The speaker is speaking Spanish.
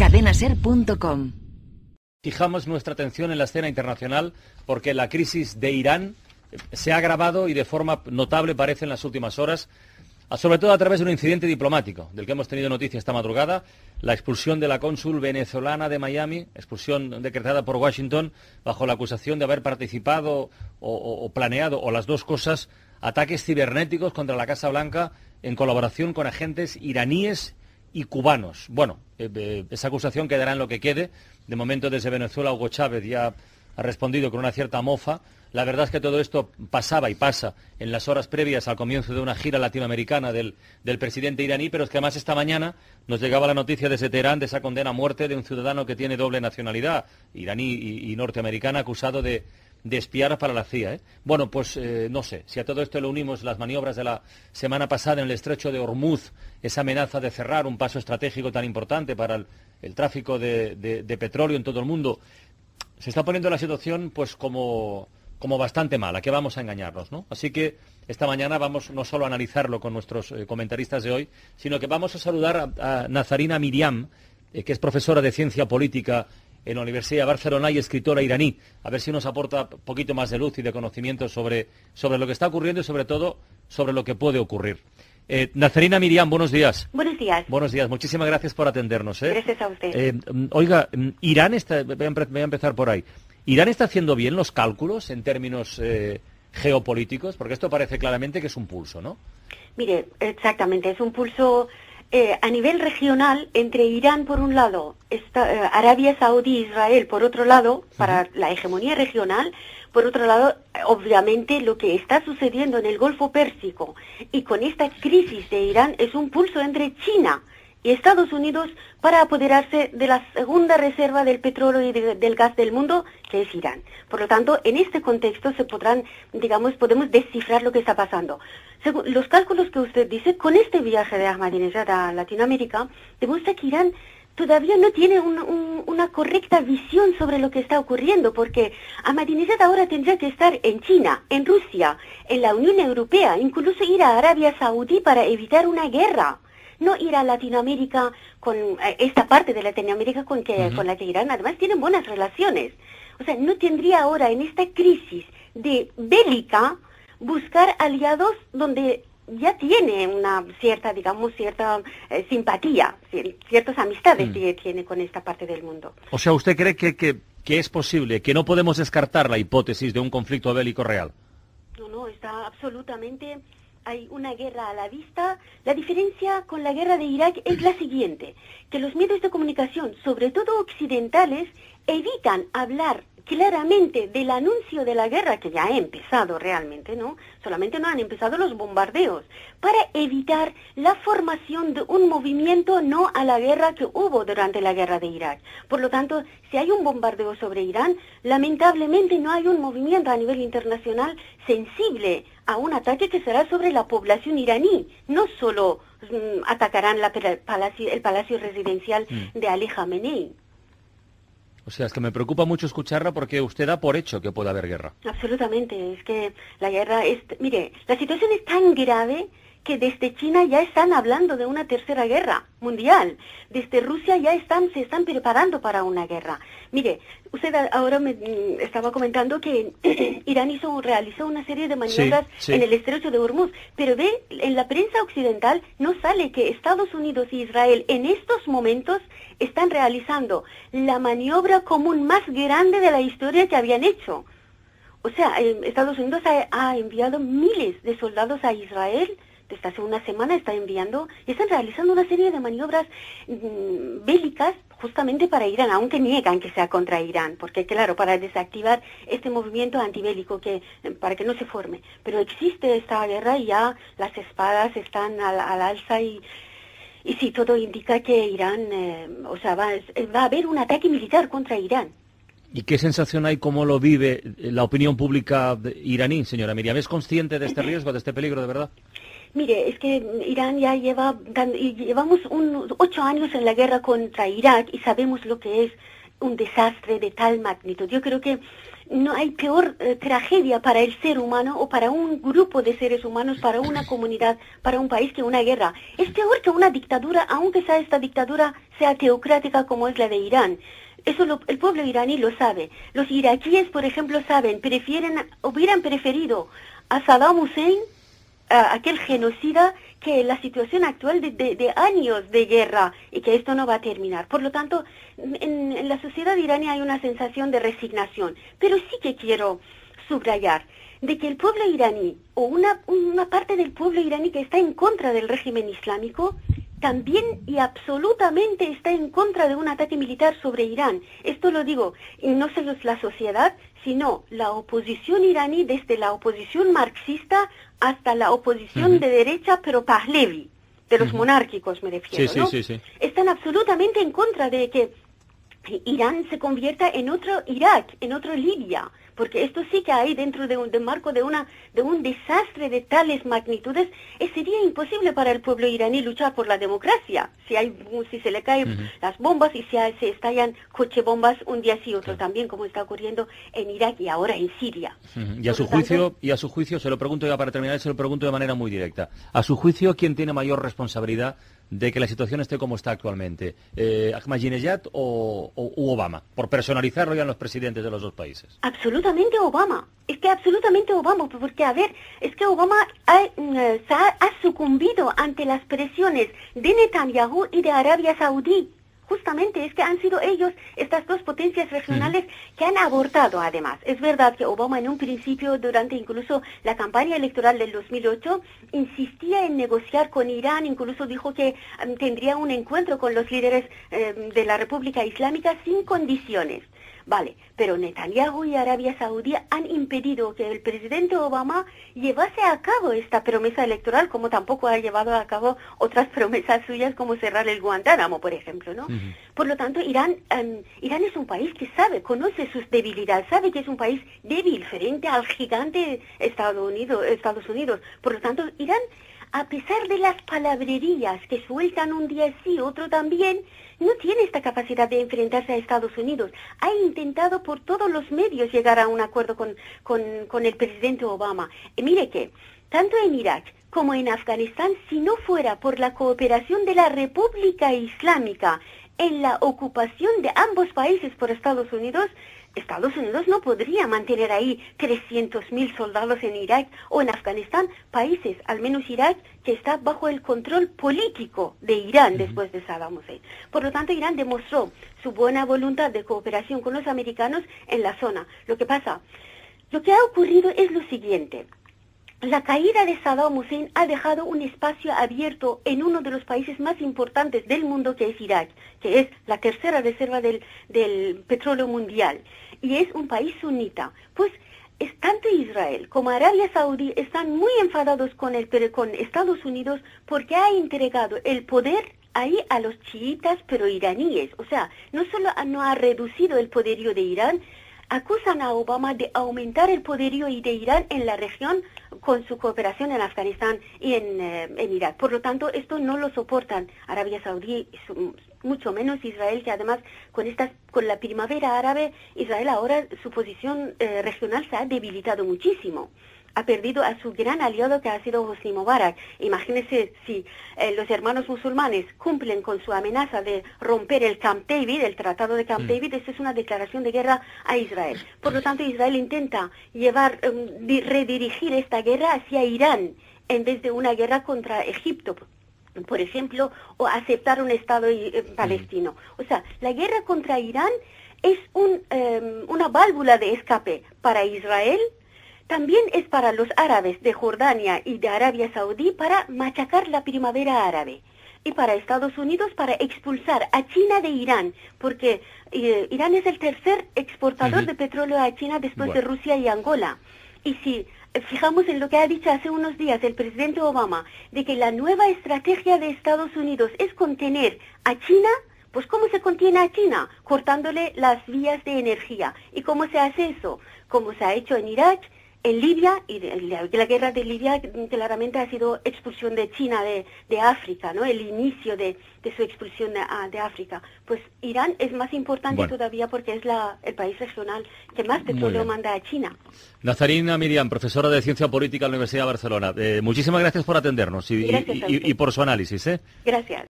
cadenaser.com. Fijamos nuestra atención en la escena internacional porque la crisis de Irán se ha agravado y de forma notable parece en las últimas horas, sobre todo a través de un incidente diplomático del que hemos tenido noticia esta madrugada, la expulsión de la cónsul venezolana de Miami, expulsión decretada por Washington bajo la acusación de haber participado o planeado, o las dos cosas, ataques cibernéticos contra la Casa Blanca en colaboración con agentes iraníes y cubanos. Bueno, esa acusación quedará en lo que quede. De momento, desde Venezuela, Hugo Chávez ya ha respondido con una cierta mofa. La verdad es que todo esto pasaba y pasa en las horas previas al comienzo de una gira latinoamericana del presidente iraní, pero es que además esta mañana nos llegaba la noticia desde Teherán de esa condena a muerte de un ciudadano que tiene doble nacionalidad, iraní y norteamericana, acusado de espiar para la CIA. Bueno, pues no sé, si a todo esto le unimos las maniobras de la semana pasada en el estrecho de Hormuz, esa amenaza de cerrar un paso estratégico tan importante para el tráfico de petróleo en todo el mundo, se está poniendo la situación pues como bastante mala, que vamos a engañarnos, ¿no? Así que esta mañana vamos no solo a analizarlo con nuestros comentaristas de hoy, sino que vamos a saludar a Nazarina Miriam, que es profesora de Ciencia Política en la Universidad de Barcelona y escritora iraní, a ver si nos aporta un poquito más de luz y de conocimiento sobre lo que está ocurriendo y sobre todo sobre lo que puede ocurrir. Nazarina Miriam, buenos días. Buenos días. Buenos días, muchísimas gracias por atendernos. Gracias a usted. Oiga, Irán está, voy a empezar por ahí. ¿Irán está haciendo bien los cálculos en términos geopolíticos? Porque esto parece claramente que es un pulso, ¿no? Mire, exactamente, es un pulso a nivel regional entre Irán por un lado, Arabia Saudí, Israel por otro lado, para la hegemonía regional, por otro lado, obviamente lo que está sucediendo en el Golfo Pérsico y con esta crisis de Irán es un pulso entre China y Estados Unidos para apoderarse de la segunda reserva del petróleo y del gas del mundo, que es Irán. Por lo tanto, en este contexto podemos descifrar lo que está pasando. Según los cálculos que usted dice, con este viaje de Ahmadinejad a Latinoamérica, demuestra que Irán todavía no tiene una correcta visión sobre lo que está ocurriendo, porque Ahmadinejad ahora tendría que estar en China, en Rusia, en la Unión Europea, incluso ir a Arabia Saudí para evitar una guerra. No ir a Latinoamérica, con esta parte de Latinoamérica con la que Irán además tiene buenas relaciones. O sea, no tendría ahora en esta crisis de bélica buscar aliados donde ya tiene una cierta simpatía, ciertas amistades que tiene con esta parte del mundo. O sea, ¿usted cree que es posible, que no podemos descartar la hipótesis de un conflicto bélico real? No, está absolutamente... Hay una guerra a la vista. La diferencia con la guerra de Irak es la siguiente, que los medios de comunicación, sobre todo occidentales, evitan hablar claramente del anuncio de la guerra, que ya ha empezado realmente, ¿no? Solamente no han empezado los bombardeos, para evitar la formación de un movimiento no a la guerra que hubo durante la guerra de Irak. Por lo tanto, si hay un bombardeo sobre Irán, lamentablemente no hay un movimiento a nivel internacional sensible a un ataque que será sobre la población iraní. No solo atacarán el palacio residencial de Ali Khamenei. O sea, es que me preocupa mucho escucharla porque usted da por hecho que puede haber guerra. Absolutamente, es que la guerra es... Mire, la situación es tan grave que desde China ya están hablando de una tercera guerra mundial. Desde Rusia ya se están preparando para una guerra. Mire, usted ahora me estaba comentando que Irán realizó una serie de maniobras en el estrecho de Hormuz, pero ve, en la prensa occidental no sale que Estados Unidos y Israel en estos momentos están realizando la maniobra común más grande de la historia que habían hecho. O sea, Estados Unidos ha enviado miles de soldados a Israel. Desde hace una semana está enviando y están realizando una serie de maniobras bélicas justamente para Irán, aunque niegan que sea contra Irán, porque claro, para desactivar este movimiento antibélico para que no se forme. Pero existe esta guerra y ya las espadas están al alza y sí, todo indica que Irán, va a haber un ataque militar contra Irán. ¿Y qué sensación hay, cómo lo vive la opinión pública iraní, señora Miriam? ¿Es consciente de este riesgo, de este peligro, de verdad? Mire, es que Irán ya llevamos 8 años en la guerra contra Irak y sabemos lo que es un desastre de tal magnitud. Yo creo que no hay peor tragedia para el ser humano o para un grupo de seres humanos, para una comunidad, para un país que una guerra. Es peor que una dictadura, aunque sea esta dictadura sea teocrática como es la de Irán. Eso el pueblo iraní lo sabe. Los iraquíes, por ejemplo, hubieran preferido a Saddam Hussein, aquel genocida, que la situación actual de años de guerra, y que esto no va a terminar. Por lo tanto, en la sociedad iraní hay una sensación de resignación. Pero sí que quiero subrayar de que el pueblo iraní, o una parte del pueblo iraní que está en contra del régimen islámico, también y absolutamente está en contra de un ataque militar sobre Irán. Esto lo digo, y no solo es la sociedad, sino la oposición iraní, desde la oposición marxista hasta la oposición de derecha, pero Pahlavi, de los monárquicos me refiero, ¿no? Sí. Están absolutamente en contra de que Irán se convierta en otro Irak, en otro Libia, porque esto sí que hay dentro de un marco de un desastre de tales magnitudes. Sería imposible para el pueblo iraní luchar por la democracia si se le caen las bombas y se estallan cochebombas un día sí otro también, como está ocurriendo en Irak y ahora en Siria. Y a su juicio, se lo pregunto ya para terminar, se lo pregunto de manera muy directa. A su juicio, ¿quién tiene mayor responsabilidad de que la situación esté como está actualmente? ¿Ahmadinejad o Obama? Por personalizarlo ya en los presidentes de los dos países. Absolutamente Obama. Es que absolutamente Obama, porque a ver, es que Obama ha sucumbido ante las presiones de Netanyahu y de Arabia Saudí. Justamente es que han sido ellos, estas dos potencias regionales, que han abortado además. Es verdad que Obama en un principio, durante incluso la campaña electoral del 2008, insistía en negociar con Irán, incluso dijo que tendría un encuentro con los líderes de la República Islámica sin condiciones. Vale, pero Netanyahu y Arabia Saudí han impedido que el presidente Obama llevase a cabo esta promesa electoral, como tampoco ha llevado a cabo otras promesas suyas, como cerrar el Guantánamo, por ejemplo, ¿no? Por lo tanto, Irán es un país que conoce sus debilidades, sabe que es un país débil frente al gigante Estados Unidos. Por lo tanto, Irán, a pesar de las palabrerías que sueltan un día sí, otro también, no tiene esta capacidad de enfrentarse a Estados Unidos. Ha intentado por todos los medios llegar a un acuerdo con el presidente Obama. Mire que, tanto en Irak como en Afganistán, si no fuera por la cooperación de la República Islámica en la ocupación de ambos países por Estados Unidos no podría mantener ahí 300.000 soldados en Irak o en Afganistán, países, al menos Irak, que está bajo el control político de Irán después de Saddam Hussein. Por lo tanto, Irán demostró su buena voluntad de cooperación con los americanos en la zona. Lo que ha ocurrido es lo siguiente. La caída de Saddam Hussein ha dejado un espacio abierto en uno de los países más importantes del mundo, que es Irak, que es la tercera reserva del petróleo mundial, y es un país sunita. Pues tanto Israel como Arabia Saudí están muy enfadados con Estados Unidos porque ha entregado el poder ahí a los chiitas, pero iraníes. O sea, no solo no ha reducido el poderío de Irán, acusan a Obama de aumentar el poderío de Irán en la región con su cooperación en Afganistán y en Irak. Por lo tanto, esto no lo soportan Arabia Saudí, mucho menos Israel, que además con la primavera árabe, Israel ahora su posición regional se ha debilitado muchísimo. Ha perdido a su gran aliado, que ha sido Hosni Mubarak. Imagínense si los hermanos musulmanes cumplen con su amenaza de romper el Camp David, el Tratado de Camp David. Esto es una declaración de guerra a Israel. Por lo tanto, Israel intenta redirigir esta guerra hacia Irán, en vez de una guerra contra Egipto, por ejemplo, o aceptar un Estado palestino. O sea, la guerra contra Irán es una válvula de escape para Israel. También es para los árabes de Jordania y de Arabia Saudí para machacar la primavera árabe. Y para Estados Unidos para expulsar a China de Irán, porque Irán es el tercer exportador de petróleo a China después de Rusia y Angola. Y si fijamos en lo que ha dicho hace unos días el presidente Obama, de que la nueva estrategia de Estados Unidos es contener a China, pues ¿cómo se contiene a China? Cortándole las vías de energía. ¿Y cómo se hace eso? Como se ha hecho en Irak, En Libia, y la guerra de Libia claramente ha sido expulsión de China de África, ¿no? El inicio de su expulsión de África. Pues Irán es más importante todavía porque es el país regional que más petróleo manda a China. Nazarine Amirian, profesora de Ciencia Política en la Universidad de Barcelona. Muchísimas gracias por atendernos y por su análisis. Gracias.